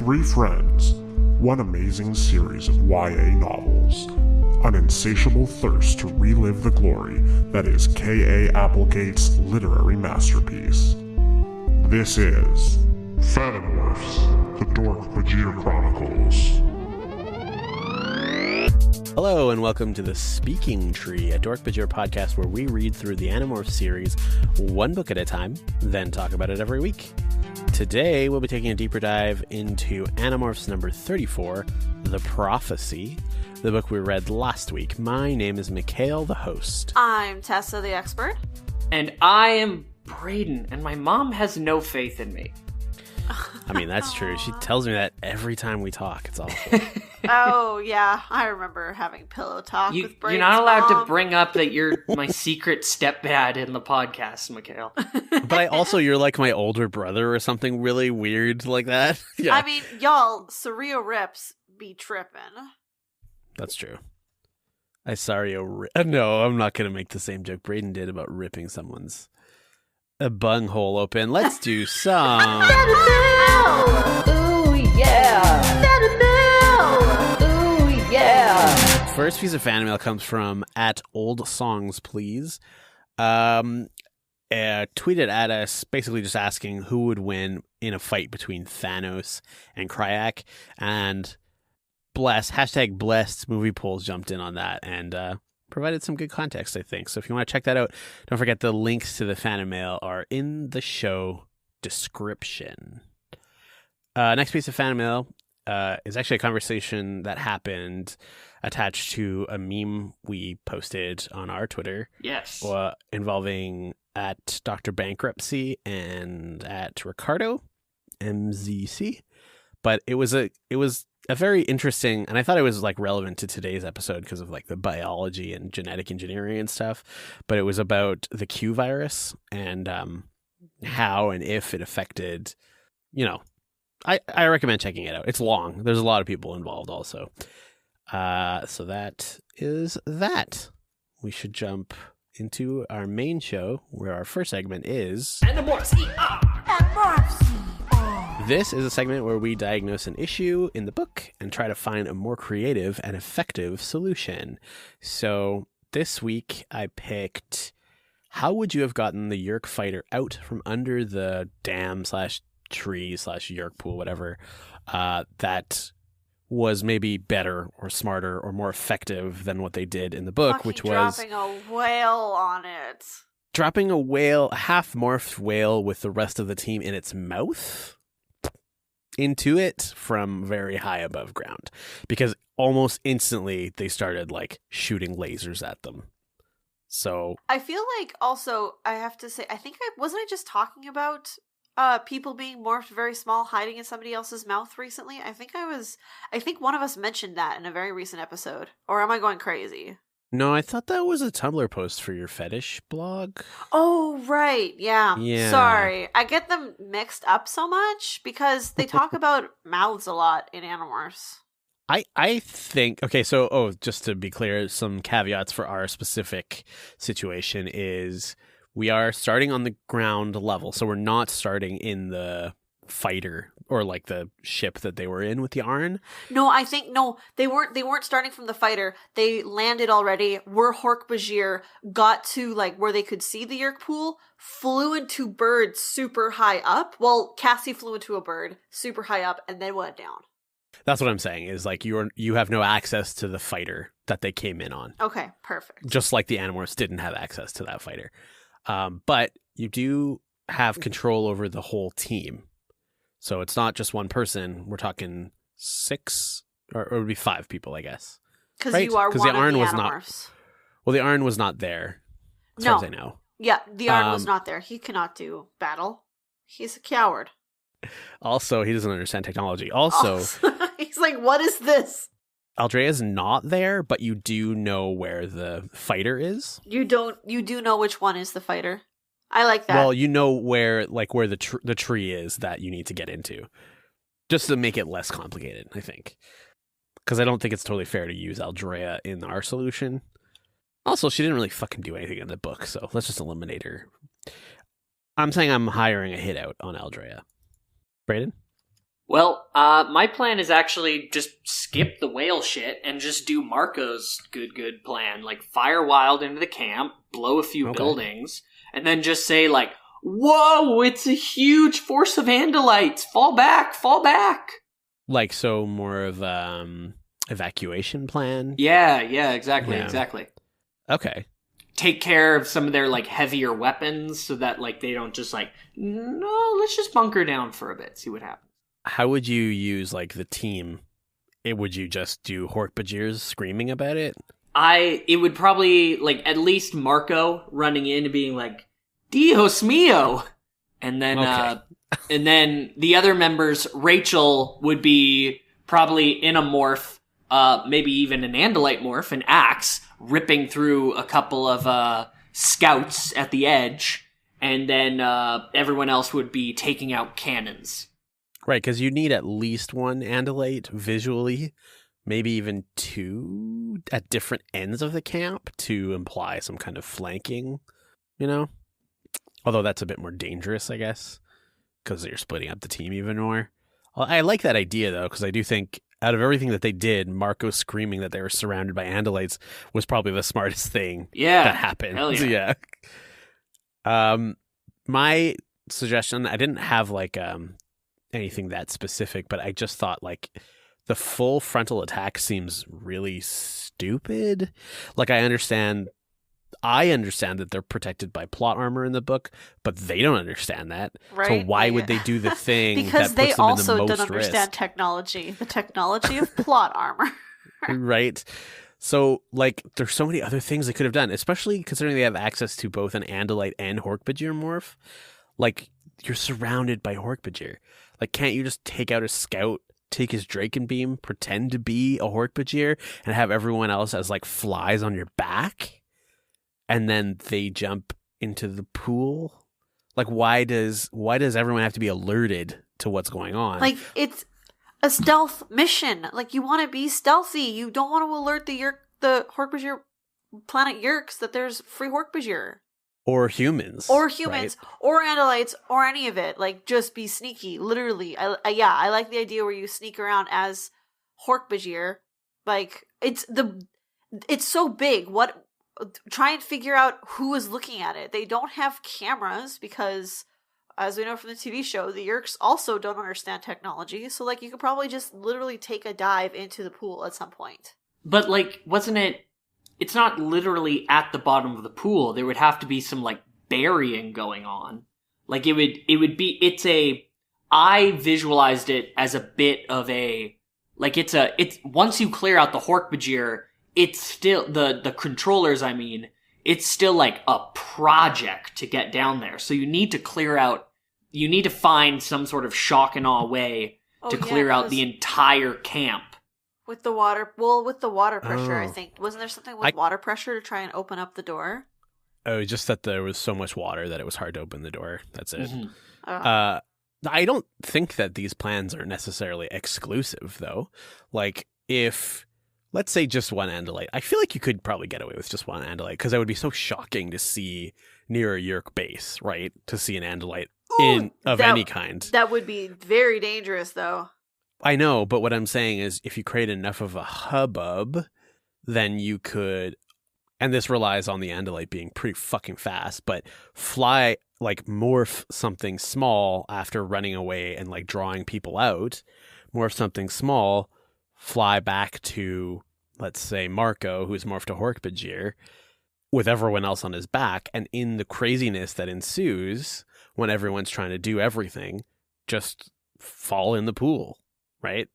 Three friends, one amazing series of YA novels, an insatiable thirst to relive the glory that is K.A. Applegate's literary masterpiece. This is Fanimail, the Dork-Bajir Chronicles. Hello and welcome to The Speaking Tree, a Dork-Bajir podcast where we read through the Animorphs series one book at a time, then talk about it every week. Today we'll be taking a deeper dive into Animorphs number 34, The Prophecy, the book we read last week. My name is Mikhail, the host. I'm Tessa, the expert. And I am Brayden, and my mom has no faith in me. I mean, that's true. She tells me that every time we talk. It's awful. Oh, yeah. I remember having pillow talk with Brayden's You're not allowed mom. to bring up that you're my secret stepdad in the podcast, Mikhail. But you're like my older brother or something really weird like that. Yeah, I mean, y'all, Surreal Rips be tripping. that's true. No, I'm not going to make the same joke Brayden did about ripping someone's a bunghole open. Let's do some. Ooh, yeah. Ooh, yeah. First piece of fan mail comes from @OldSongsPlease. Tweeted at us basically just asking who would win in a fight between Thanos and Kryak, and #blessed movie polls jumped in on that and provided some good context, I think. So if you want to check that out, don't forget the links to the Fanimail are in the show description. Next piece of Fanimail is actually a conversation that happened attached to a meme we posted on our Twitter. Yes. Involving at Dr. Bankruptcy and at Ricardo MZC. But it was a very interesting, and I thought it was like relevant to today's episode because of like the biology and genetic engineering and stuff. But it was about the Q virus and how and if it affected, I recommend checking it out. It's long. There's a lot of people involved also. So that is that. We should jump into our main show where our first segment is Animorphs. This is a segment where we diagnose an issue in the book and try to find a more creative and effective solution. So this week I picked, how would you have gotten the Yeerk fighter out from under the dam/tree/Yeerk pool, whatever, that was maybe better or smarter or more effective than what they did in the book, which was dropping a whale on it. Dropping a whale, a half-morphed whale with the rest of the team in its mouth into it from very high above ground, because almost instantly they started like shooting lasers at them. So I feel like also I have to say, I wasn't just talking about people being morphed very small, hiding in somebody else's mouth recently. I think one of us mentioned that in a very recent episode. Or am I going crazy? no, I thought that was a Tumblr post for your fetish blog. Oh, right. Yeah. Yeah. Sorry. I get them mixed up so much because they talk about mouths a lot in Animorphs. I think, okay, so, just to be clear, some caveats for our specific situation is we are starting on the ground level, so we're not starting in the fighter or like the ship that they were in with the Arn. No, they weren't starting from the fighter. They landed already, were Dork-Bajir, got to like where they could see the Yeerk pool, flew into birds super high up. Well, Cassie flew into a bird super high up and then went down. That's what I'm saying, is like you have no access to the fighter that they came in on. Okay, perfect. Just like the Animorphs didn't have access to that fighter. But you do have control over the whole team. So it's not just one person. We're talking 6, or it would be 5 people, I guess. Because right? you are one the of Arn the was Animorphs. Well, the Arn was not there, as far as I know. Yeah, the Arn was not there. He cannot do battle. He's a coward. Also, he doesn't understand technology. Also, he's like, what is this? Aldrea is not there, but you do know where the fighter is. You do know which one is the fighter. I like that. Well, you know where the tree is that you need to get into, just to make it less complicated, I think. Because I don't think it's totally fair to use Aldrea in our solution. Also, she didn't really fucking do anything in the book, so let's just eliminate her. I'm saying I'm hiring a hit out on Aldrea. Brayden? Well, my plan is actually just skip the whale shit and just do Marco's good plan. Like, fire wild into the camp, blow a few buildings, and then just say, like, whoa, it's a huge force of Andalites! Fall back, fall back! Like, so more of evacuation plan? Yeah, exactly. Okay. Take care of some of their, like, heavier weapons so that, like, they don't just, like, no, let's just bunker down for a bit, see what happens. How would you use, like, the team? Would you just do Dork-Bajir's screaming about it? It would probably, like, at least Marco running in and being like, Dios mio! And then, and then the other members, Rachel would be probably in a morph, maybe even an Andalite morph, an axe, ripping through a couple of, scouts at the edge, and then, everyone else would be taking out cannons. Right, because you need at least one Andalite visually, maybe even two at different ends of the camp to imply some kind of flanking, you know? Although that's a bit more dangerous, I guess, because you're splitting up the team even more. Well, I like that idea, though, because I do think out of everything that they did, Marco screaming that they were surrounded by Andalites was probably the smartest thing that happened. Hell yeah. My suggestion, I didn't have, like, anything that specific, but I just thought, like, the full frontal attack seems really stupid. Like, I understand that they're protected by plot armor in the book, but they don't understand that. Right? So why would they do the thing because that they puts them also in the most don't understand risk? technology, the technology of plot armor. Right? So, like, there's so many other things they could have done, especially considering they have access to both an Andalite and Dork-Bajir morph. Like, you're surrounded by Dork-Bajir. Like, can't you just take out a scout, take his Draken Beam, pretend to be a Dork-Bajir, and have everyone else as, like, flies on your back? And then they jump into the pool? Like, why does everyone have to be alerted to what's going on? Like, it's a stealth mission. Like, you want to be stealthy. You don't want to alert the Dork-Bajir planet Yeerks that there's free Dork-Bajir. Or humans. Or Andalites, or any of it. Like, just be sneaky. Literally. I like the idea where you sneak around as Dork-Bajir. Like, it's so big. Try and figure out who is looking at it. They don't have cameras because, as we know from the TV show, the Yeerks also don't understand technology. So, like, you could probably just literally take a dive into the pool at some point. But, like, wasn't it... It's not literally at the bottom of the pool. There would have to be some, like, burying going on. Like, it would be... I visualized it as a bit of a... Like, once you clear out the Dork-Bajir, it's still, the controllers, I mean, it's still like a project to get down there. So you need to find some sort of shock and awe way to clear out the entire camp. With the water pressure, I think. Wasn't there something with water pressure to try and open up the door? Oh, just that there was so much water that it was hard to open the door. That's it. Mm-hmm. I don't think that these plans are necessarily exclusive, though. Like, if... Let's say just one Andalite. I feel like you could probably get away with just one Andalite because that would be so shocking to see near a Yeerk base, right? To see an Andalite of any kind. That would be very dangerous, though. I know, but what I'm saying is if you create enough of a hubbub, then you could, and this relies on the Andalite being pretty fucking fast, but fly, like, morph something small after running away and, like, drawing people out, morph something small, fly back to, let's say, Marco, who's morphed to Dork-Bajir, with everyone else on his back, and in the craziness that ensues when everyone's trying to do everything, just fall in the pool, right?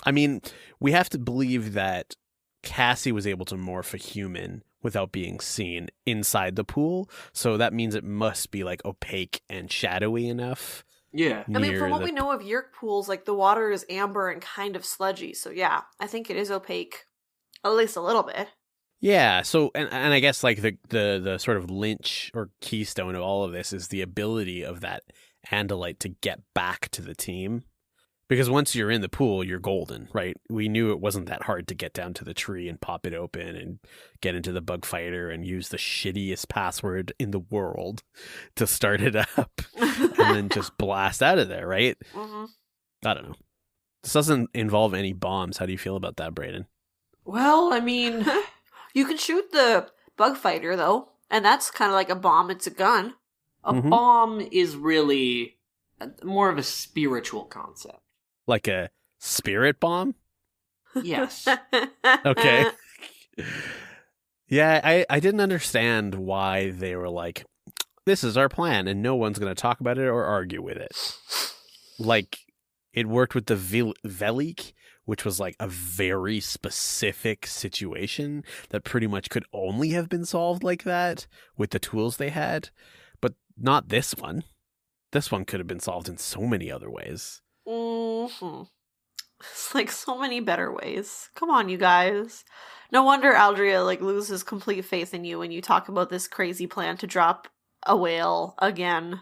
I mean, we have to believe that Cassie was able to morph a human without being seen inside the pool, so that means it must be, like, opaque and shadowy enough. Yeah. I mean, from what we know of Yeerk pools, like, the water is amber and kind of sludgy. So, yeah, I think it is opaque. At least a little bit. Yeah, so, and I guess, like, the sort of lynch or keystone of all of this is the ability of that Andalite to get back to the team. Because once you're in the pool, you're golden, right? We knew it wasn't that hard to get down to the tree and pop it open and get into the bug fighter and use the shittiest password in the world to start it up and then just blast out of there, right? Mm-hmm. I don't know. This doesn't involve any bombs. How do you feel about that, Brayden? Well, I mean, You can shoot the bug fighter, though, and that's kind of like a bomb. It's a gun. a bomb is really more of a spiritual concept. Like a spirit bomb? Yes. Okay. Yeah, I didn't understand why they were like, this is our plan, and no one's going to talk about it or argue with it. Like, it worked with the Velik, which was like a very specific situation that pretty much could only have been solved like that with the tools they had, but not this one. This one could have been solved in so many other ways. Mm-hmm. It's like so many better ways. Come on, you guys. No wonder Aldrea like loses complete faith in you when you talk about this crazy plan to drop a whale again.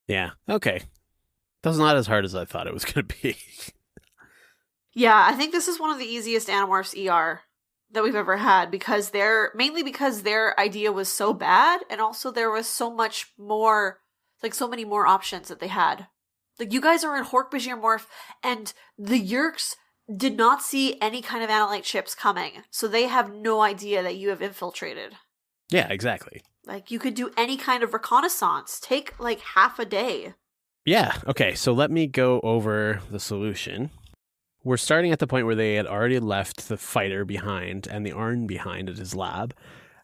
Yeah, okay. That's not as hard as I thought it was going to be. Yeah, I think this is one of the easiest Animorphs ER that we've ever had because mainly because their idea was so bad, and also there was so much more, like so many more options that they had. Like, you guys are in Dork-Bajir morph, and the Yeerks did not see any kind of analyte ships coming, so they have no idea that you have infiltrated. Yeah, exactly. Like, you could do any kind of reconnaissance. Take, like, half a day. Yeah, okay, so let me go over the solution. We're starting at the point where they had already left the fighter behind and the Arn behind at his lab,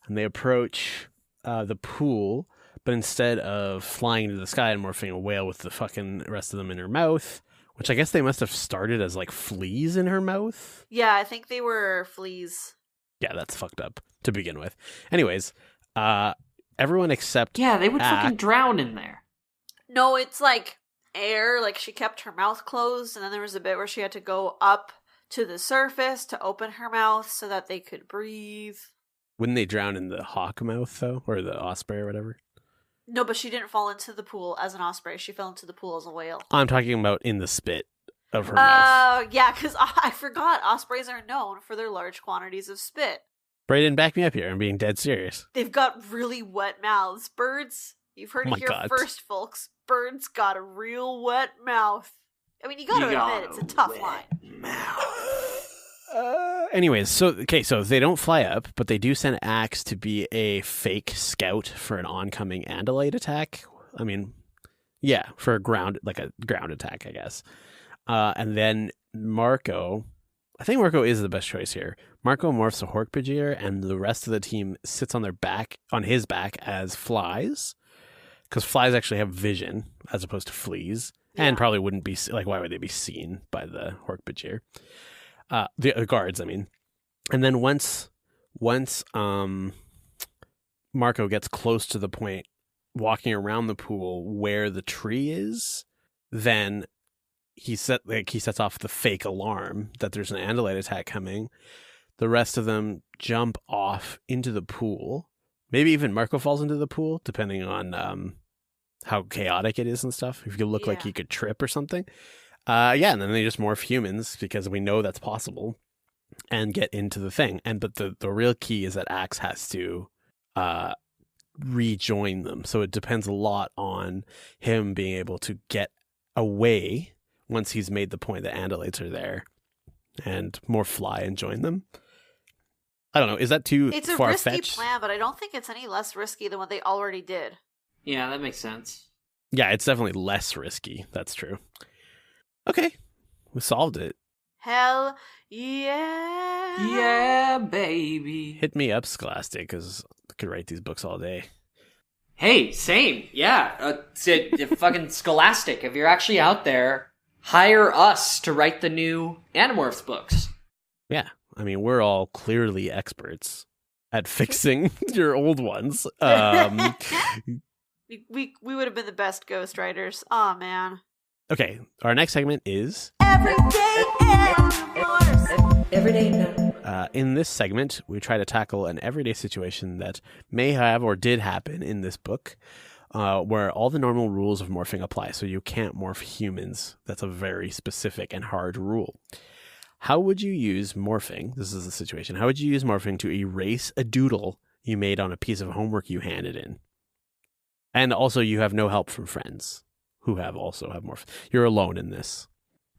and they approach the pool, but instead of flying into the sky and morphing a whale with the fucking rest of them in her mouth, which I guess they must have started as like fleas in her mouth. Yeah, I think they were fleas. Yeah, that's fucked up to begin with. Anyways, everyone except Yeah, they would Ack. fucking drown in there. No, it's like air, like she kept her mouth closed, and then there was a bit where she had to go up to the surface to open her mouth so that they could breathe. Wouldn't they drown in the hawk mouth, though? Or the osprey or whatever? No, but she didn't fall into the pool as an osprey. She fell into the pool as a whale. I'm talking about in the spit of her mouth. Yeah, because I forgot ospreys are known for their large quantities of spit. Brayden, back me up here. I'm being dead serious. They've got really wet mouths. Birds, you've heard Oh it my here God. first, folks. Birds got a real wet mouth. I mean, you gotta admit, it's a tough line. Anyways, so they don't fly up, but they do send Axe to be a fake scout for an oncoming Andalite attack. I mean, yeah, for a ground attack, I guess. And then Marco, I think Marco is the best choice here. Marco morphs a Dork-Bajir, and the rest of the team sits on his back as flies, because flies actually have vision as opposed to fleas, and probably wouldn't be like, why would they be seen by the Dork-Bajir? The guards, I mean. And then once Marco gets close to the point, walking around the pool where the tree is, then he sets off the fake alarm that there's an Andalite attack coming. The rest of them jump off into the pool. Maybe even Marco falls into the pool, depending on how chaotic it is and stuff. If you look like he could trip or something. And then they just morph humans because we know that's possible and get into the thing. But the real key is that Axe has to rejoin them. So it depends a lot on him being able to get away once he's made the point that Andalites are there and more fly and join them. I don't know. Is that too It's a far-fetched? risky plan, but I don't think it's any less risky than what they already did. Yeah, that makes sense. Yeah, it's definitely less risky. That's true. Okay. We solved it. Hell yeah. Yeah, baby. Hit me up, Scholastic, because I could write these books all day. Hey, same. Yeah. Fucking Scholastic, if you're actually out there, hire us to write the new Animorphs books. Yeah. I mean, we're all clearly experts at fixing your old ones. We would have been the best ghostwriters. Aw, man. Okay, our next segment is... Everyday Animorphs. Everyday now. In this segment, we try to tackle an everyday situation that may have or did happen in this book, where all the normal rules of morphing apply, so you can't morph humans. That's a very specific and hard rule. How would you use morphing? This is the situation. How would you use morphing to erase a doodle you made on a piece of homework you handed in? And also, you have no help from friends who also have morph. You're alone in this.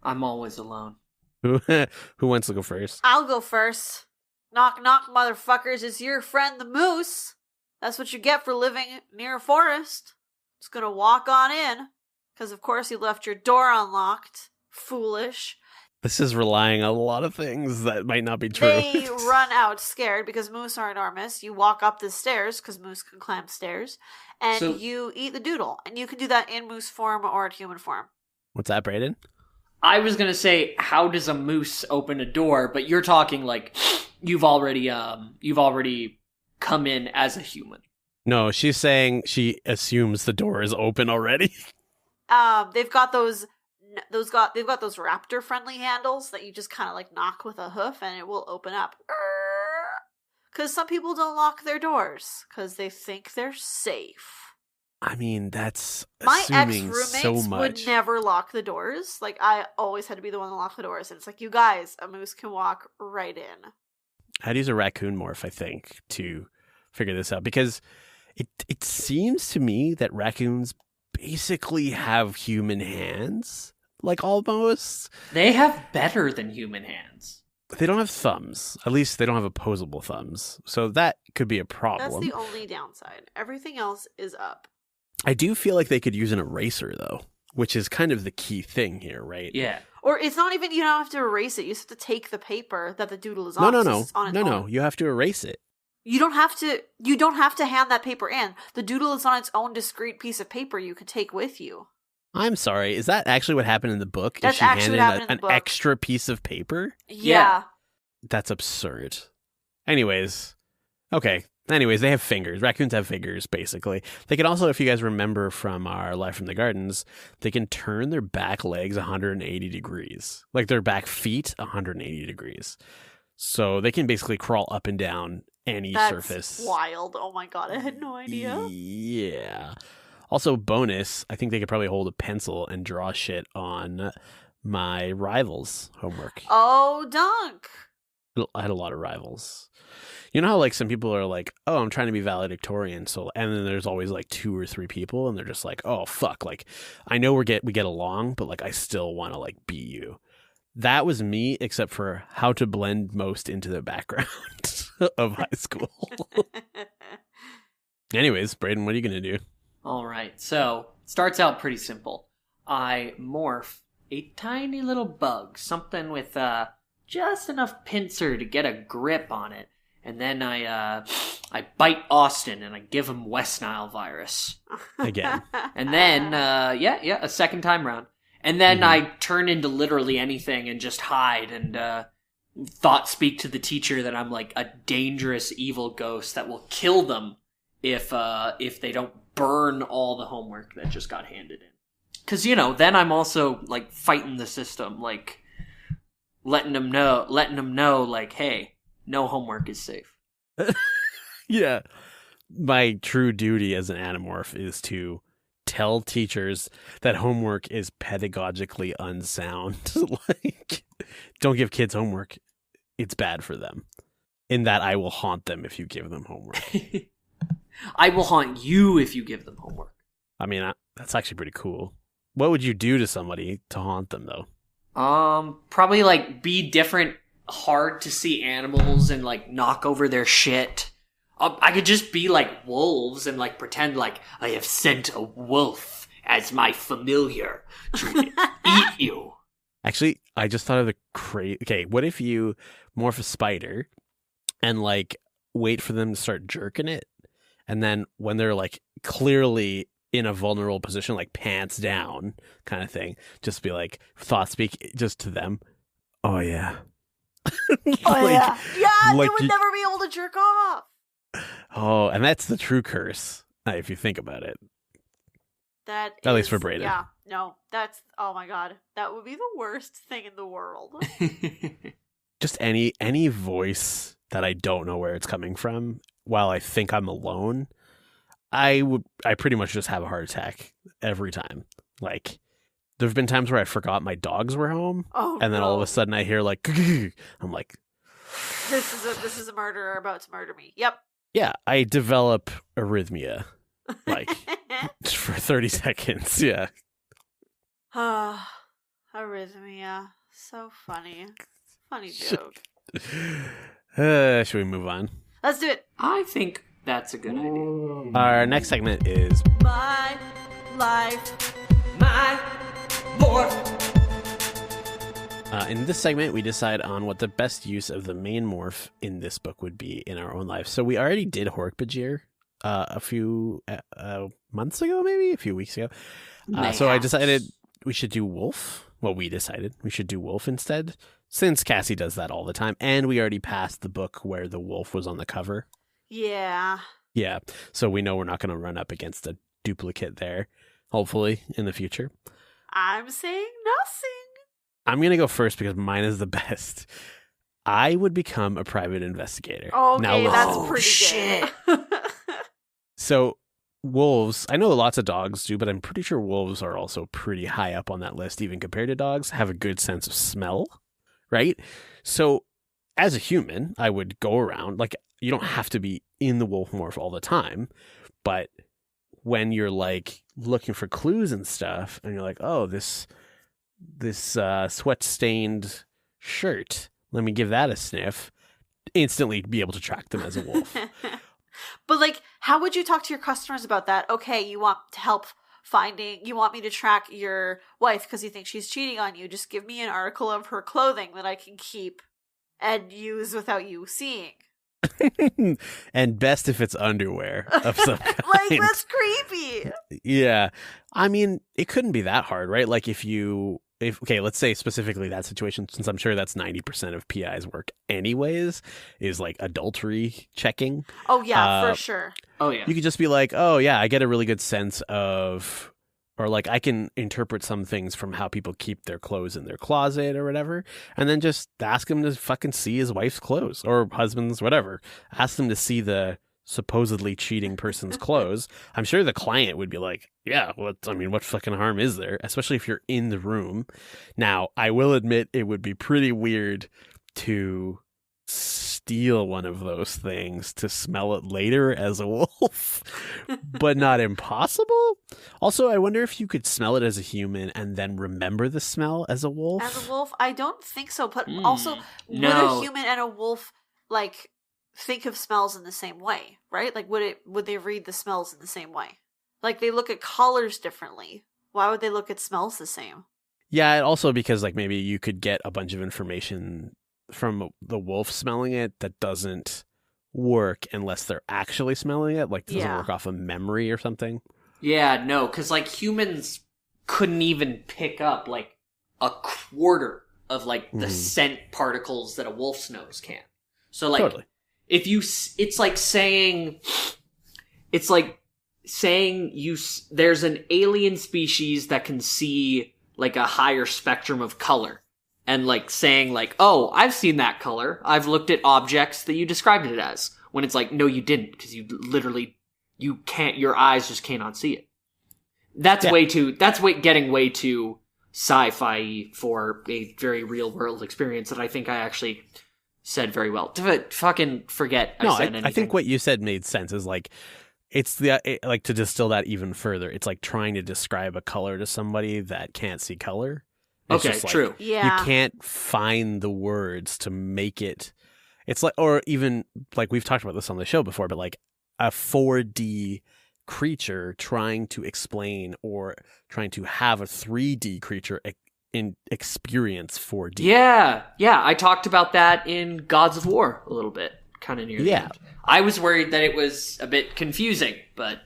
I'm always alone. Who wants to go first? I'll go first. Knock, knock, motherfuckers. It's your friend the moose. That's what you get for living near a forest. Just gonna walk on in. Because, of course, you left your door unlocked. Foolish. This is relying on a lot of things that might not be true. They run out scared because moose are enormous. You walk up the stairs because moose can climb stairs. And you eat the doodle. And you can do that in moose form or in human form. What's that, Brayden? I was going to say, how does a moose open a door? But you're talking like you've already come in as a human. No, she's saying she assumes the door is open already. They've got those raptor friendly handles that you just kind of like knock with a hoof and it will open up. Because some people don't lock their doors because they think they're safe. I mean, that's my assuming ex-roommates so much. would never lock the doors. Like, I always had to be the one to lock the doors. And it's like, you guys, a moose can walk right in. I'd use a raccoon morph, I think, to figure this out. Because it seems to me that raccoons basically have human hands. Like, almost. They have better than human hands. They don't have thumbs. At least they don't have opposable thumbs. So that could be a problem. That's the only downside. Everything else is up. I do feel like they could use an eraser, though, which is kind of the key thing here, right? Yeah. Or it's not even, you don't have to erase it. You just have to take the paper that the doodle is on. No. You have to erase it. You don't have to hand that paper in. The doodle is on its own discrete piece of paper you could take with you. I'm sorry. Is that actually what happened in the book? That's she actually what happened handed in the an book. extra piece of paper? Yeah. That's absurd. Anyways, they have fingers. Raccoons have fingers, basically. They can also, if you guys remember from our Life from the Gardens, they can turn their back legs 180 degrees. Like their back feet 180 degrees. So they can basically crawl up and down any surface. That's wild. Oh my god, I had no idea. Yeah. Also, bonus, I think they could probably hold a pencil and draw shit on my rivals' homework. Oh, Dunk. I had a lot of rivals. You know how like some people are like, oh, I'm trying to be valedictorian, so and then there's always like 2 or 3 people and they're just like, oh fuck, like I know we get along, but like I still want to like beat you. That was me, except for how to blend most into the background of high school. Anyways, Brayden, what are you gonna do? All right, so it starts out pretty simple. I morph a tiny little bug, something with just enough pincer to get a grip on it. And then I bite Austin and I give him West Nile virus. Again. And then, a second time round. And then I turn into literally anything and just hide and thought speak to the teacher that I'm like a dangerous evil ghost that will kill them if they don't burn all the homework that just got handed in. Because, then I'm also like fighting the system, like letting them know, like, hey, no homework is safe. Yeah. My true duty as an Animorph is to tell teachers that homework is pedagogically unsound. Like, don't give kids homework. It's bad for them. In that I will haunt them if you give them homework. I will haunt you if you give them homework. I mean, that's actually pretty cool. What would you do to somebody to haunt them, though? Probably like be different, hard to see animals and like knock over their shit. I could just be like wolves and like pretend like I have sent a wolf as my familiar to eat you. Actually, I just thought of the okay, what if you morph a spider and like wait for them to start jerking it, and then when they're like clearly in a vulnerable position, like pants down kind of thing, just be like thought speak just to them. Oh yeah. Yeah, like they would never be able to jerk off. Oh, and that's the true curse, if you think about it. At least for Brayden. Yeah, no, that's, oh my god, that would be the worst thing in the world. Just any voice that I don't know where it's coming from, while I think I'm alone, I pretty much just have a heart attack every time. Like, there've been times where I forgot my dogs were home, and then all of a sudden I hear like, I'm like, this is a murderer about to murder me. Yep. Yeah, I develop arrhythmia, like for 30 seconds. Yeah. Arrhythmia. So funny. Funny joke. Should we move on? Let's do it. I think that's a good idea. Our next segment is My life. My morph. In this segment, we decide on what the best use of the main morph in this book would be in our own lives. So we already did Dork-Bajir a few months ago, maybe a few weeks ago. So I decided we should do wolf. Well, we decided we should do wolf instead, since Cassie does that all the time. And we already passed the book where the wolf was on the cover. Yeah. Yeah. So we know we're not going to run up against a duplicate there, hopefully, in the future. I'm saying nothing. I'm going to go first because mine is the best. I would become a private investigator. Okay, Now, that's Oh, pretty shit. good. So wolves, I know lots of dogs do, but I'm pretty sure wolves are also pretty high up on that list, even compared to dogs, have a good sense of smell, right? So as a human, I would go around, like, you don't have to be in the wolf morph all the time, but when you're like looking for clues and stuff and you're like, oh, this sweat stained shirt, let me give that a sniff, instantly be able to track them as a wolf. But like, how would you talk to your customers about that? Okay, you want to help you want me to track your wife because you think she's cheating on you. Just give me an article of her clothing that I can keep and use without you seeing. And best if it's underwear of some kind. Like, that's creepy. Yeah. I mean, it couldn't be that hard, right? Like okay, let's say specifically that situation, since I'm sure that's 90% of PI's work anyways, is like adultery checking. Oh yeah, for sure. Oh, yeah. You could just be like, oh yeah, I get a really good sense of, or like I can interpret some things from how people keep their clothes in their closet or whatever, and then just ask him to fucking see his wife's clothes or husband's, whatever. Ask them to see the supposedly cheating person's clothes. I'm sure the client would be like, yeah, what fucking harm is there? Especially if you're in the room. Now, I will admit it would be pretty weird to steal one of those things to smell it later as a wolf, but not impossible. Also, I wonder if you could smell it as a human and then remember the smell as a wolf. As a wolf, I don't think so. But also, would no. a human and a wolf like think of smells in the same way, right? Like, would they read the smells in the same way? Like, they look at colors differently. Why would they look at smells the same? Yeah, and also because like maybe you could get a bunch of information from the wolf smelling it that doesn't work unless they're actually smelling it. Like, doesn't work off of memory or something. Yeah, no, because like humans couldn't even pick up like a quarter of like the scent particles that a wolf's nose can. So like, totally. if you, it's like saying there's an alien species that can see like a higher spectrum of color, and like saying like, oh, I've seen that color. I've looked at objects that you described it as, when it's like, no, you didn't, because you can't, your eyes just cannot see it. That's getting way too sci-fi for a very real world experience that I think I actually said very well. Fucking forget I said anything. I think what you said made sense. Is like, like to distill that even further, it's like trying to describe a color to somebody that can't see color. It's okay, just like, true. Yeah. You can't find the words to make it. It's like, or even like we've talked about this on the show before, but like a 4D creature trying to explain or trying to have a 3D creature in experience 4D. Yeah. I talked about that in Gods of War a little bit, kind of near the end. I was worried that it was a bit confusing, but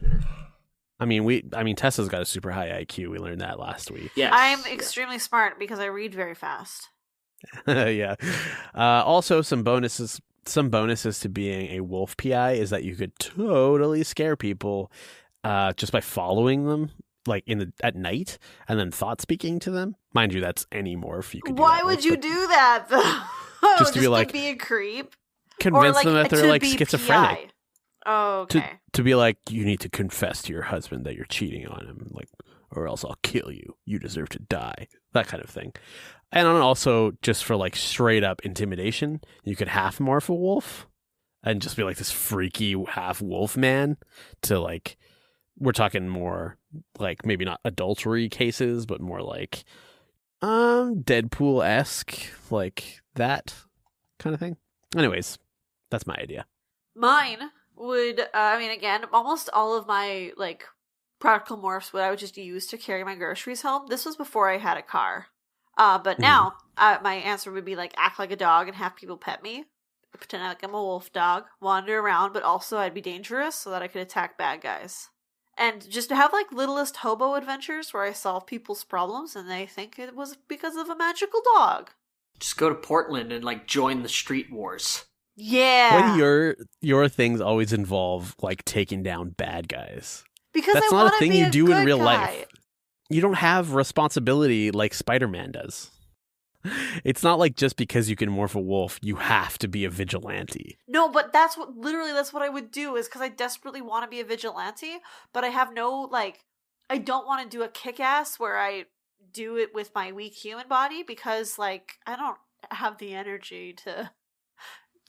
I mean, Tessa's got a super high IQ. We learned that last week. yes. I'm extremely smart because I read very fast. Yeah. Also, some bonuses to being a wolf PI is that you could totally scare people just by following them, like at night, and then thought speaking to them. Mind you, that's any morph you could do. Why would you do that though? Just to be like, be a creep, convince them that they're like be schizophrenic. PI. Oh, okay. To be like, you need to confess to your husband that you're cheating on him, like, or else I'll kill you. You deserve to die. That kind of thing. And also, just for like straight up intimidation, you could half morph a wolf and just be like this freaky half wolf man to like, we're talking more like maybe not adultery cases, but more like Deadpool-esque, like that kind of thing. Anyways, that's my idea. Mine would, again, almost all of my, like, practical morphs I would just use to carry my groceries home. This was before I had a car. But now, my answer would be, like, act like a dog and have people pet me. Pretend like I'm a wolf dog, wander around, but also I'd be dangerous so that I could attack bad guys. And just to have, like, littlest hobo adventures where I solve people's problems and they think it was because of a magical dog. Just go to Portland and, like, join the street wars. Yeah. Why do your things always involve, like, taking down bad guys? Because that's I not a wanna thing be you a do in good real guy. life. You don't have responsibility like Spider-Man does. It's not like just because you can morph a wolf, you have to be a vigilante. No, but that's what I would do, is because I desperately want to be a vigilante, but I have no, like, I don't want to do a kick-ass where I do it with my weak human body, because, like, I don't have the energy to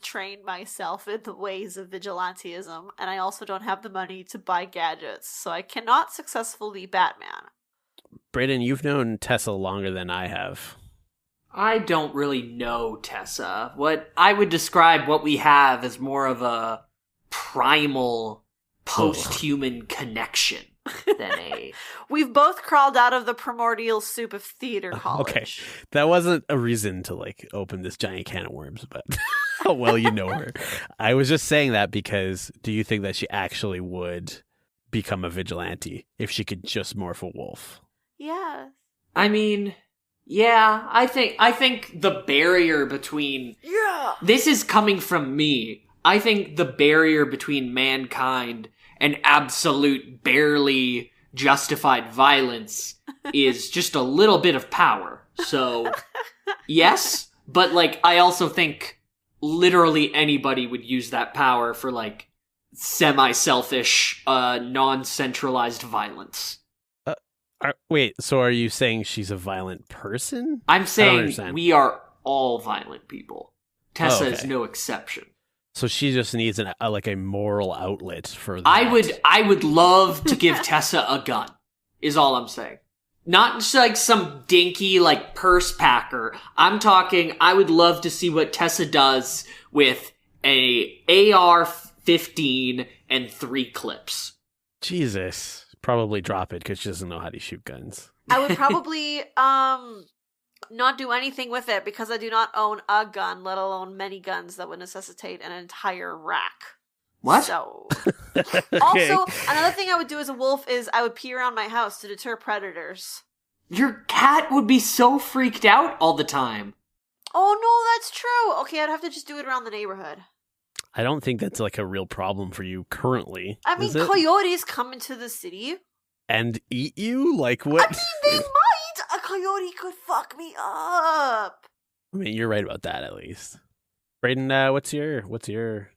train myself in the ways of vigilantism, and I also don't have the money to buy gadgets, so I cannot successfully Batman. Brayden, you've known Tessa longer than I have. I don't really know Tessa. What I would describe what we have as more of a primal post-human connection than a... We've both crawled out of the primordial soup of theater college. Okay, that wasn't a reason to, like, open this giant can of worms, but how well you know her. I was just saying that because do you think that she actually would become a vigilante if she could just morph a wolf? Yeah. I mean... Yeah, I think the barrier between... Yeah! This is coming from me. I think the barrier between mankind and absolute, barely justified violence is just a little bit of power. So, yes, but, like, I also think literally anybody would use that power for, like, semi-selfish, non-centralized violence. Wait, so are you saying she's a violent person? I'm saying we are all violent people. Tessa is no exception. So she just needs a moral outlet for that. I would love to give Tessa a gun, is all I'm saying. Not just like some dinky, like, purse packer. I'm talking, I would love to see what Tessa does with a AR-15 and 3 clips. Jesus. Probably drop it because she doesn't know how to shoot guns. I would probably not do anything with it because I do not own a gun, let alone many guns that would necessitate an entire rack. What? So, Okay. Also, another thing I would do as a wolf is I would pee around my house to deter predators. Your cat would be so freaked out all the time. Oh no, that's true. Okay, I'd have to just do it around the neighborhood. I don't think that's like a real problem for you currently. I mean, coyotes come into the city. And eat you? Like what? I mean, they might! A coyote could fuck me up! I mean, you're right about that at least. Brayden, what's your...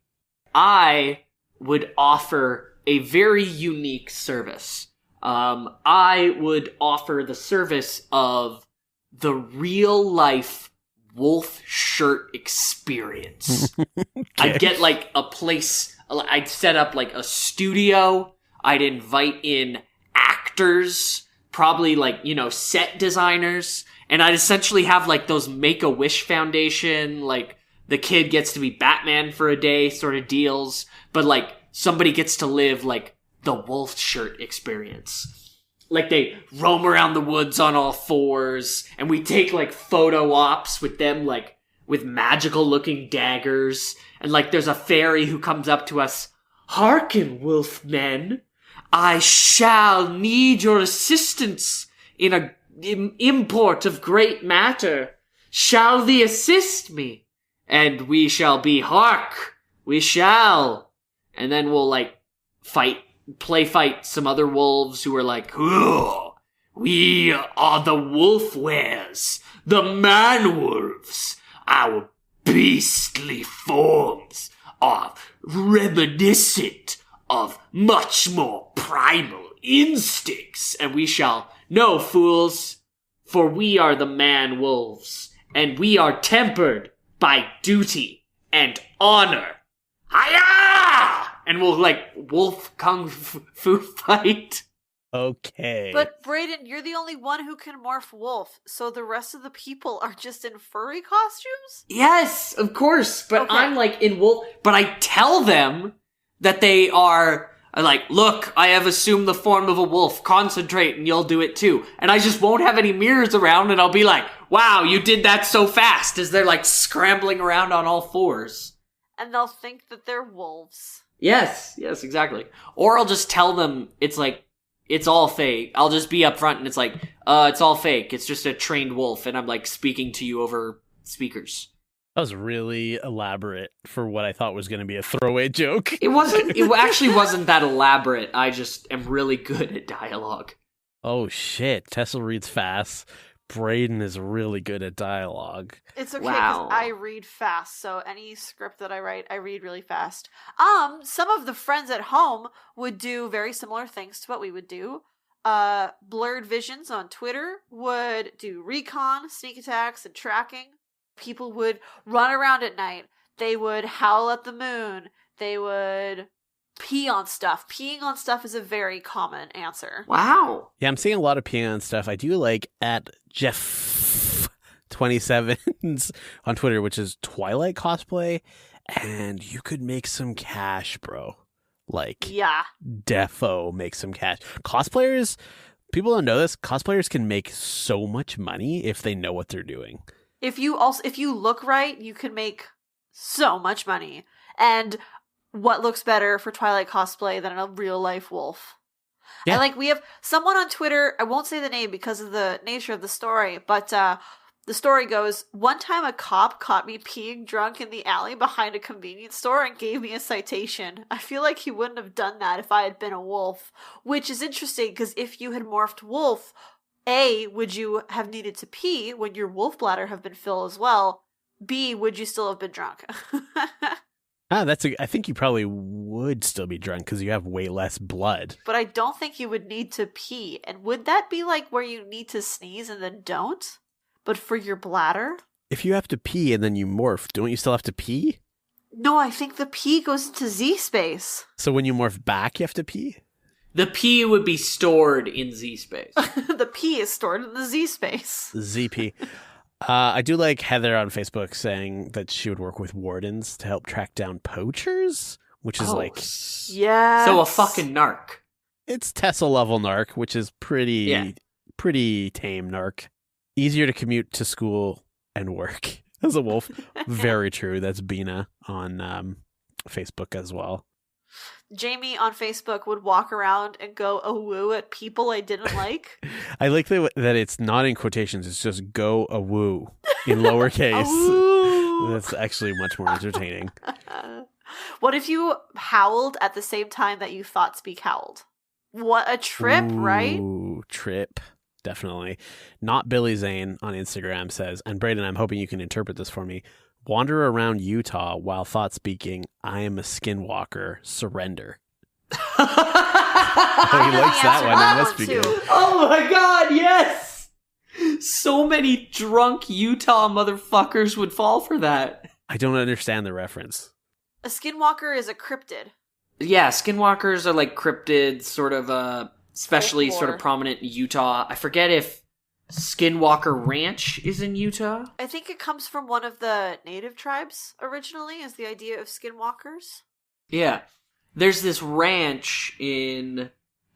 I would offer a very unique service. I would offer the service of the real-life wolf shirt experience. Okay. I'd get, like, a place, I'd set up, like, a studio, I'd invite in actors, probably, like, you know, set designers, and I'd essentially have, like, those Make-A-Wish Foundation, like, the kid gets to be Batman for a day sort of deals, but, like, somebody gets to live, like, the wolf shirt experience. Like, they roam around the woods on all fours, and we take, like, photo ops with them, like, with magical-looking daggers, and, like, there's a fairy who comes up to us, "Hearken, wolfmen, I shall need your assistance in a import of great matter. Shall thee assist me?" And we shall be, "Hark, we shall." And then we'll, like, play fight some other wolves who are like, "Ugh, we are the wolf wares, the man-wolves. Our beastly forms are reminiscent of much more primal instincts. And we shall know, fools, for we are the man-wolves, and we are tempered by duty and honor. Hiya!" And we'll, like, wolf kung fu fight. Okay. But Brayden, you're the only one who can morph wolf, so the rest of the people are just in furry costumes? Yes, of course. But Okay. I'm like in wolf. But I tell them that they are like, look, I have assumed the form of a wolf. Concentrate and you'll do it too. And I just won't have any mirrors around and I'll be like, wow, you did that so fast, as they're like scrambling around on all fours. And they'll think that they're wolves. Yes, exactly. Or I'll just tell them it's like, it's all fake. I'll just be up front and it's like, it's all fake. It's just a trained wolf and I'm like speaking to you over speakers. That was really elaborate for what I thought was going to be a throwaway joke. It actually wasn't that elaborate. I just am really good at dialogue. Oh shit, Tessel reads fast. Brayden is really good at dialogue. It's okay Wow. because I read fast, so any script that I write, I read really fast. Some of the friends at home would do very similar things to what we would do. Blurred Visions on Twitter would do recon, sneak attacks, and tracking. People would run around at night. They would howl at the moon. They would pee on stuff. Peeing on stuff is a very common answer. Wow. Yeah, I'm seeing a lot of peeing on stuff. I do like at Jeff27 on Twitter, which is Twilight cosplay, and you could make some cash, bro. Like, Yeah. defo make some cash. Cosplayers, people don't know this, cosplayers can make so much money if they know what they're doing. If you look right, you can make so much money. And what looks better for Twilight cosplay than a real life wolf? Yeah. And we have someone on Twitter, I won't say the name because of the nature of the story, but the story goes, one time a cop caught me peeing drunk in the alley behind a convenience store and gave me a citation. I feel like he wouldn't have done that if I had been a wolf, which is interesting because if you had morphed wolf, A, would you have needed to pee? Would your wolf bladder have been filled as well? B, would you still have been drunk? I think you probably would still be drunk because you have way less blood. But I don't think you would need to pee. And would that be where you need to sneeze and then don't? But for your bladder? If you have to pee and then you morph, don't you still have to pee? No, I think the pee goes into Z space. So when you morph back, you have to pee? The P would be stored in Z space. The pee is stored in the Z space. ZP. I do like Heather on Facebook saying that she would work with wardens to help track down poachers, which is Yeah. So a fucking narc. it's Tessel level narc, which is pretty tame narc. Easier to commute to school and work as a wolf. Very true. That's Bina on Facebook as well. Jamie on Facebook would walk around and go a woo at people I didn't like. I like that it's not in quotations. It's just go a woo in lowercase. Woo. That's actually much more entertaining. What if you howled at the same time that you thought speak howled? What a trip, right? Ooh, trip. Definitely. Not Billy Zane on Instagram says, and Brayden, I'm hoping you can interpret this for me. Wander around Utah while thought speaking, I am a skinwalker, surrender. Oh, he likes that one. That must be good. Oh my god, yes! So many drunk Utah motherfuckers would fall for that. I don't understand the reference. A skinwalker is a cryptid. Yeah, skinwalkers are like cryptids, sort of, especially Folklore. sort of prominent in Utah. I forget if Skinwalker Ranch is in Utah. I think it comes from one of the native tribes originally, is the idea of skinwalkers. Yeah. There's this ranch in...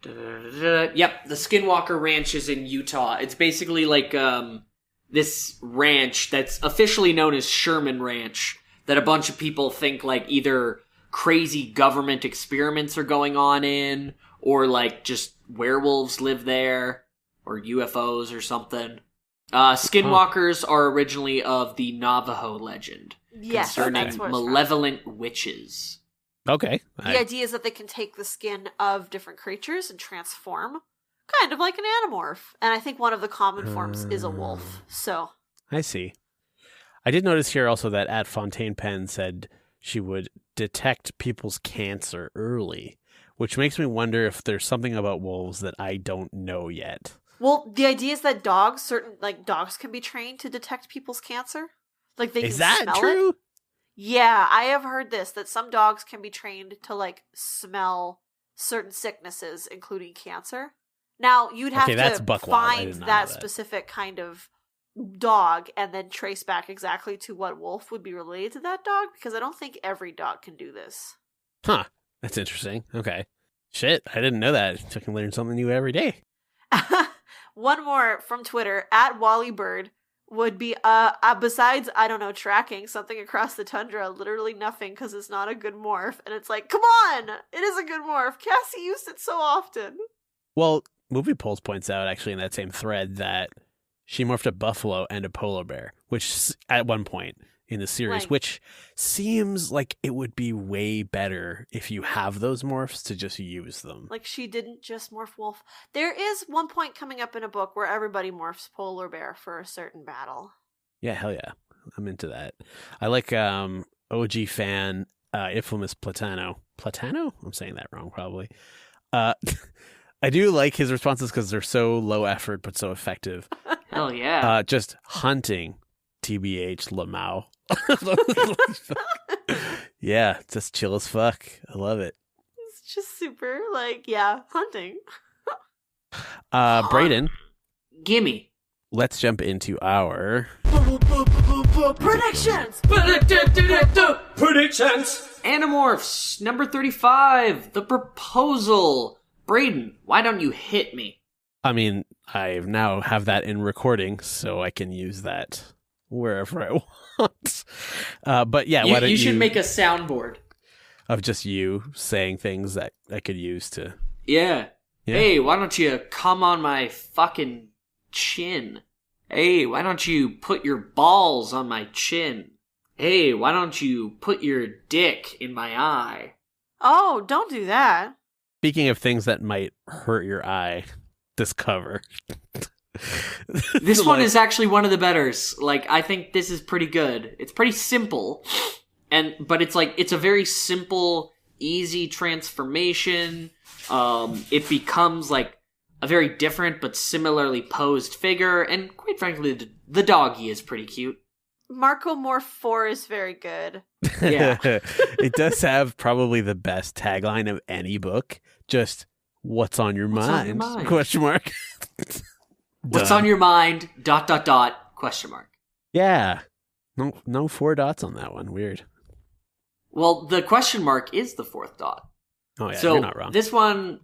Yep, the Skinwalker Ranch is in Utah. It's basically like this ranch that's officially known as Sherman Ranch, that a bunch of people think either crazy government experiments are going on in, or just werewolves live there, or UFOs or something. Skinwalkers are originally of the Navajo legend Yes, concerning that's where it's from. malevolent witches. Okay. The idea is that they can take the skin of different creatures and transform, kind of like an Animorph. And I think one of the common forms is a wolf. So I see. I did notice here also that at Fontaine Pen said she would detect people's cancer early, which makes me wonder if there's something about wolves that I don't know yet. well, the idea is that certain dogs can be trained to detect people's cancer. They can Is that smell true? it. Yeah, I have heard this, that some dogs can be trained to smell certain sicknesses, including cancer. Now, you'd have that's to buck wild. I find did not that know that. specific kind of dog and then trace back exactly to what wolf would be related to that dog, because I don't think every dog can do this. Huh. That's interesting. Okay. Shit, I didn't know that. I can learn something new every day. One more from Twitter, at WallyBird, would be, besides, I don't know, tracking something across the tundra, literally nothing, because it's not a good morph. And it's like, come on! It is a good morph! Cassie used it so often! Well, Movie Pulse points out, actually, in that same thread, that she morphed a buffalo and a polar bear, which, at one point in the series, Like- which seems like it would be way better if you have those morphs to just use them. Like, she didn't just morph wolf. There is one point coming up in a book where everybody morphs polar bear for a certain battle. Yeah, hell yeah. I'm into that. I like OG fan Infamous Platano. Platano? I'm saying that wrong, probably. I do like his responses because they're so low effort but so effective. Hell yeah. Just hunting TBH Lamau. Yeah, just chill as fuck. I love it. It's just super, like, yeah, hunting. Brayden, Gimme. let's jump into our Predictions! Predictions! Animorphs, number 35, The Proposal. Brayden, why don't you hit me? I mean, I now have that in recording, so I can use that wherever I want. But yeah, why don't You should make a soundboard. of just you saying things that I could use to... Yeah. Yeah. Hey, why don't you come on my fucking chin? Hey, why don't you put your balls on my chin? Hey, why don't you put your dick in my eye? Oh, don't do that. Speaking of things that might hurt your eye, this cover. This one is actually one of the betters. Like, I think this is pretty good. It's pretty simple, but it's like, it's a very simple, easy transformation. It becomes like a very different but similarly posed figure, and quite frankly, the doggy is pretty cute. Marco Morph 4 is very good. Yeah. It does have probably the best tagline of any book. Just, what's on your What's on your mind? mind? Question mark. What's Done. on your mind? ... Question mark. Yeah. No 4 dots on that one. Weird. Well, the question mark is the 4th dot. Oh yeah, So you're not wrong. this one,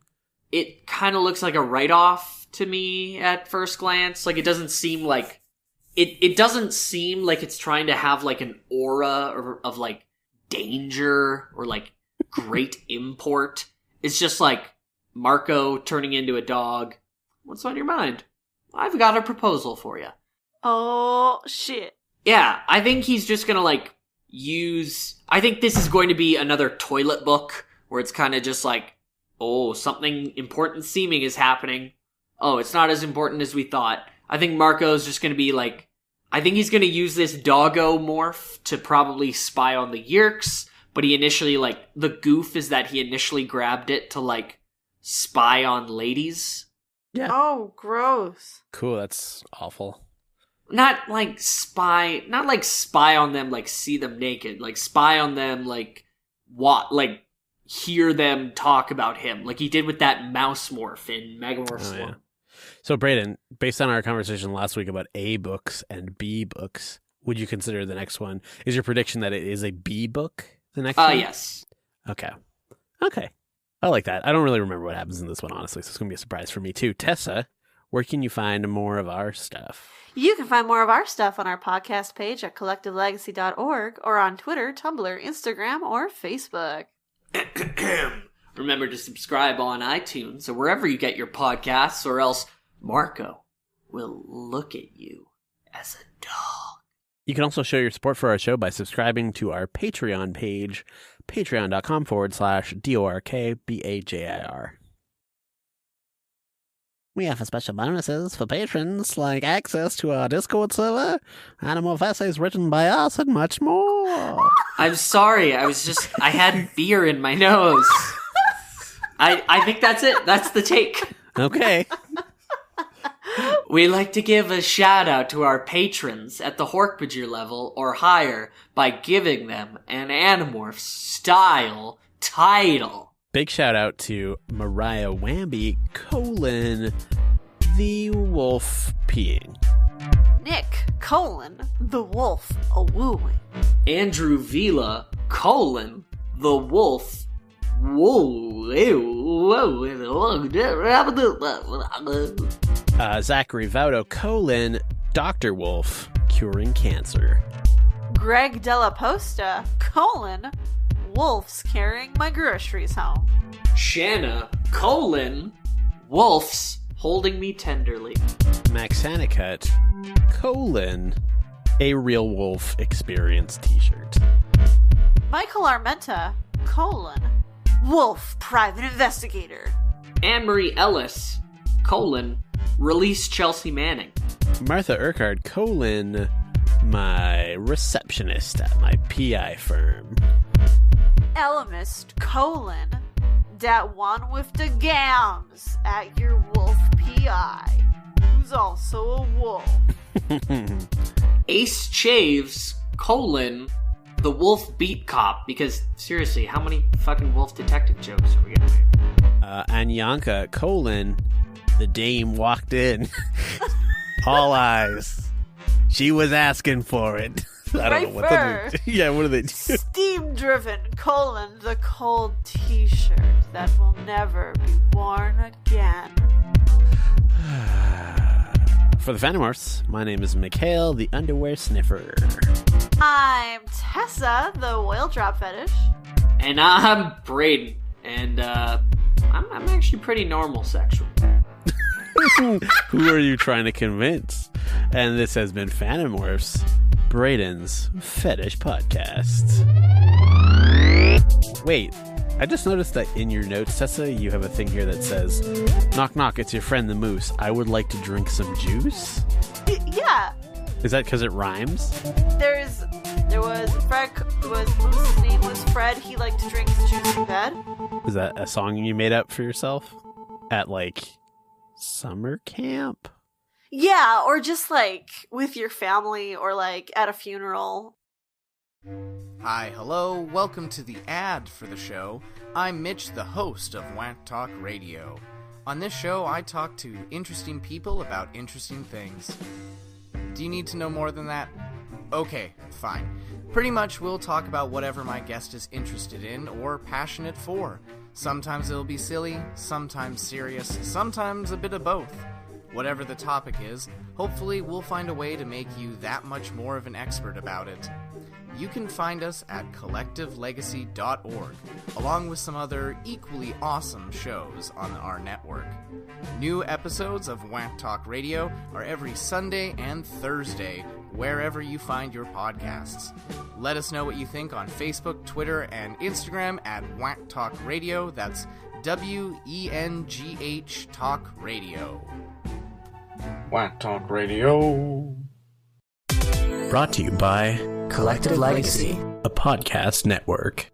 it kind of looks like a write-off to me at first glance. Like, it doesn't seem like it doesn't seem like it's trying to have like an aura of like danger or like great import. It's just like Marco turning into a dog. What's on your mind? I've got a proposal for you. Oh, shit. Yeah, I think he's just gonna like I think this is going to be another toilet book where it's kind of just like, oh, something important seeming is happening. Oh, it's not as important as we thought. I think Marco's just gonna be like, I think he's gonna use this doggo morph to probably spy on the Yeerks, but he initially, like, the goof is that he initially grabbed it to, like, spy on ladies. Yeah. Oh, gross. Cool, that's awful. Not like spy on them, like see them naked, like spy on them, like hear them talk about him, like he did with that mouse morph in Megamorphs 1. Yeah. So Brayden, based on our conversation last week about A books and B books, would you consider the next one? Is your prediction that it is a B book? The next one? Yes. Okay. I like that. I don't really remember what happens in this one, honestly, so it's going to be a surprise for me too. Tessa, where can you find more of our stuff? You can find more of our stuff on our podcast page at collectivelegacy.org or on Twitter, Tumblr, Instagram, or Facebook. Remember to subscribe on iTunes or wherever you get your podcasts, or else Marco will look at you as a dog. You can also show your support for our show by subscribing to our Patreon page, patreon.com/DORKBAJIR. We have special bonuses for patrons, like access to our Discord server, Animorph essays written by us, and much more. I'm sorry, I had beer in my nose. I think that's it. That's the take. Okay. We like to give a shout out to our patrons at the Dork-Bajir level or higher by giving them an Animorphs style title. Big shout out to Mariah Wamby, the wolf peeing. Nick, the wolf a-wooing. Andrew Vila, the wolf Zachary Vaudo, Dr. Wolf, curing cancer. Greg Della Posta, wolves carrying my groceries home. Shanna, wolves holding me tenderly. Max Hannicut, a real wolf experience t-shirt. Michael Armenta, wolf private investigator. Anne-Marie Ellis, release Chelsea Manning. Martha Urquhart, my receptionist at my PI firm. Elamist, dat one with the gams at your wolf PI, who's also a wolf. Ace Chaves, the wolf beat cop, because seriously, how many fucking wolf detective jokes are we gonna make? Anyanka, the dame walked in. All eyes. She was asking for it. I don't know what fur. Yeah, what do they do? Steam driven, the cold t-shirt that will never be worn again. For the Fanimorphs, my name is Mikhail, the underwear sniffer. I'm Tessa, the oil drop fetish. And I'm Braden, and I'm actually pretty normal sexual. Who are you trying to convince? And this has been Fanimorphs, Braden's Fetish Podcast. Wait, I just noticed that in your notes, Tessa, you have a thing here that says, "Knock knock, it's your friend the moose. I would like to drink some juice." Yeah. Is that because it rhymes? There was Fred. Moose's name was Fred. He liked to drink his juice in bed. Is that a song you made up for yourself at summer camp? Yeah, or just with your family, or at a funeral. Hi, hello, welcome to the ad for the show. I'm Mitch, the host of Wank Talk Radio. On this show, I talk to interesting people about interesting things. Do you need to know more than that? Okay, fine. Pretty much we'll talk about whatever my guest is interested in or passionate for. Sometimes it'll be silly, sometimes serious, sometimes a bit of both. Whatever the topic is, hopefully we'll find a way to make you that much more of an expert about it. You can find us at collectivelegacy.org, along with some other equally awesome shows on our network. New episodes of Wank Talk Radio are every Sunday and Thursday, wherever you find your podcasts. Let us know what you think on Facebook, Twitter, and Instagram at Wank Talk Radio. That's WENGH Talk Radio. Wank Talk Radio. Brought to you by Collective Legacy, a podcast network.